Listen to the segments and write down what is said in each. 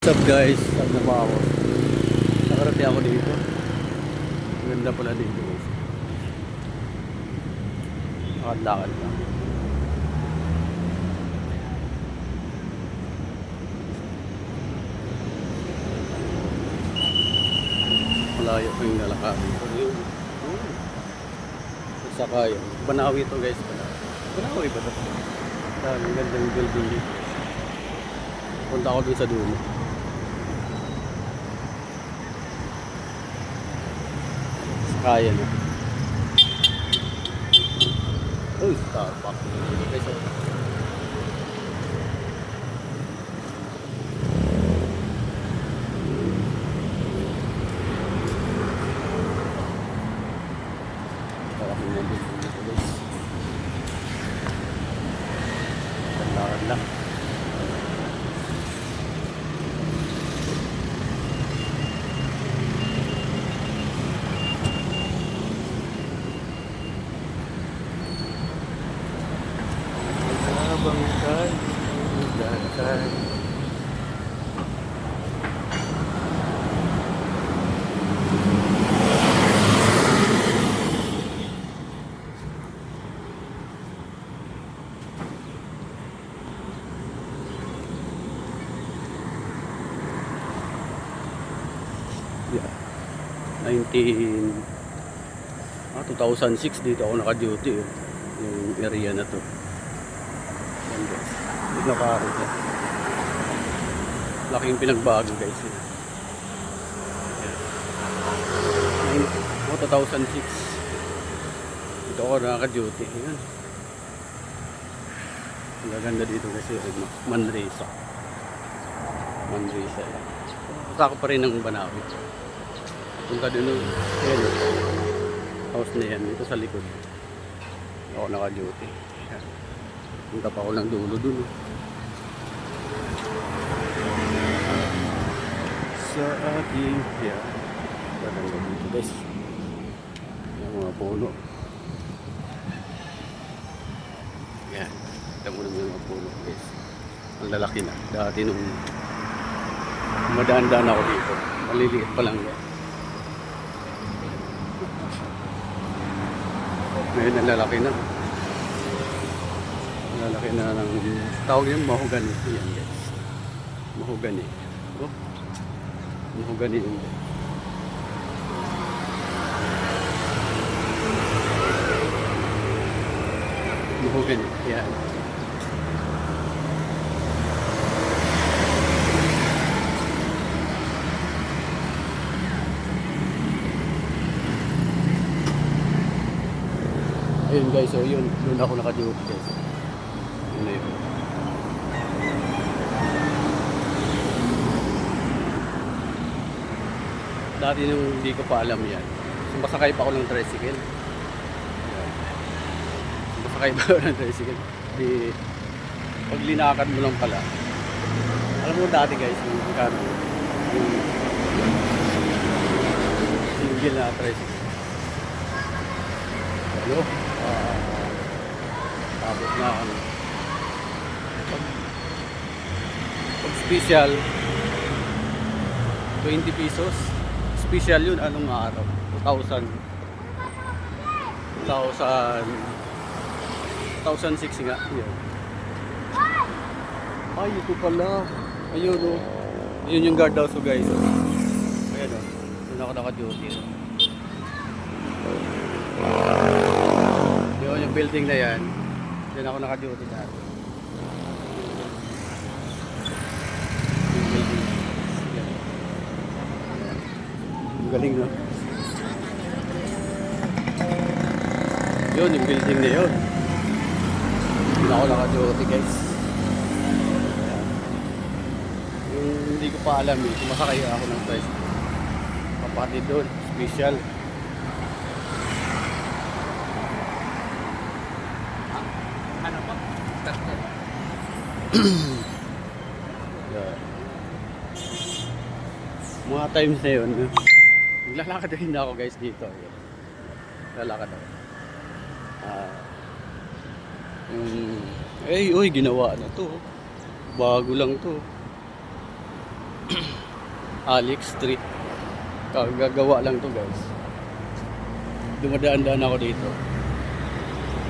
What's up guys? Saan na ba ako? Nakarati ako dito. Ganda pala dito guys. Lakad-lakad lang. Malayo pa yung lalakad dito. At saka yun. Banawi ito guys. Banawi ba ito? Ang ganda yung building dito. Punta ako dun sa dulo. Kaya na. Uy, Starbucks. Guys, parang yung building dito guys. Tandaran lang. Bangkay, bangkay. Yeah. 2006 dito ako naka-duty yung area na to. Bigla pa rin yan. Laking pinagbago guys. 2006 dito ako nakaka-duty. Yan. Ang gaganda dito kasi Manresa. Manresa yan. Kasako pa rin ng Banawi. Punta din yung house na yan. Ito sa likod ako naka-duty. Yan. Punta pa ako ng dulo dun. Sa ating yeah. Gaganda dito guys. Yung mga puno. Yan. Kita mo naman yung mga puno guys. Ang lalaki na. Dati nung madaan-daan ako dito. Maliliit pa lang yan. Ngayon ang lalaki na. Lalaki na ng tawag yung mahogani. Yan guys. Mahogani. Oh. Mahogani yun guys. Mahogani. Yan. Ayun guys. So yun. Doon ako naka-duty guys. Ano yun? Dati nung hindi ko pa alam yan. Sumasakay pa ako ng tricycle. Sumasakay pa ako ng tricycle. Di, pag linakad mo lang pala. Alam mo dati guys, yung single na tricycle. Ano? Tapos na ano. Pag special 20 pesos. Special yun anong araw? 2006 nga. Yan. Ay, ito pala. Ayun o. Ayun yung guardhouse o guys. Ayan o. Doon ako naka-duty. Yun yung building na yan. Doon ako naka-duty dati. Galing no? Yun yung building na yun. Doon ako naka-duty guys. Yung hindi ko pa alam eh. Sumasakay ako ng tricycle. Kapatid doon. Special. Ano po? Yeah. Mga times na yun. Naglalakad rin ako guys dito. Naglalakad ako. Uy, ginawa na to. Bago lang to. Alex Street. Kagagawa lang to guys. Dumadaan-daan ako dito.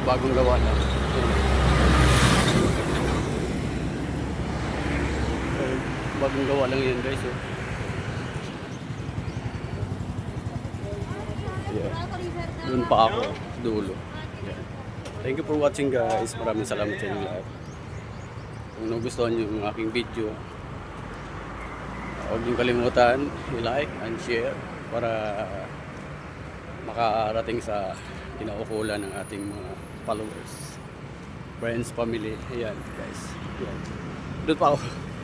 Bagong gawa lang. Bagong gawa lang yan guys. Oh. Yeah. Doon pa ako, dulo. Yeah. Thank you for watching guys. Maraming salamat sa inyo lahat. Kung nagustuhan nyo yung aking video, huwag nyo kalimutan i-like and share para makarating sa kinaukulan ng ating mga followers, friends, family. Ayan guys. Ayan. Doon pa ako.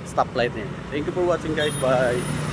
Stoplight na yun. Thank you for watching guys. Bye.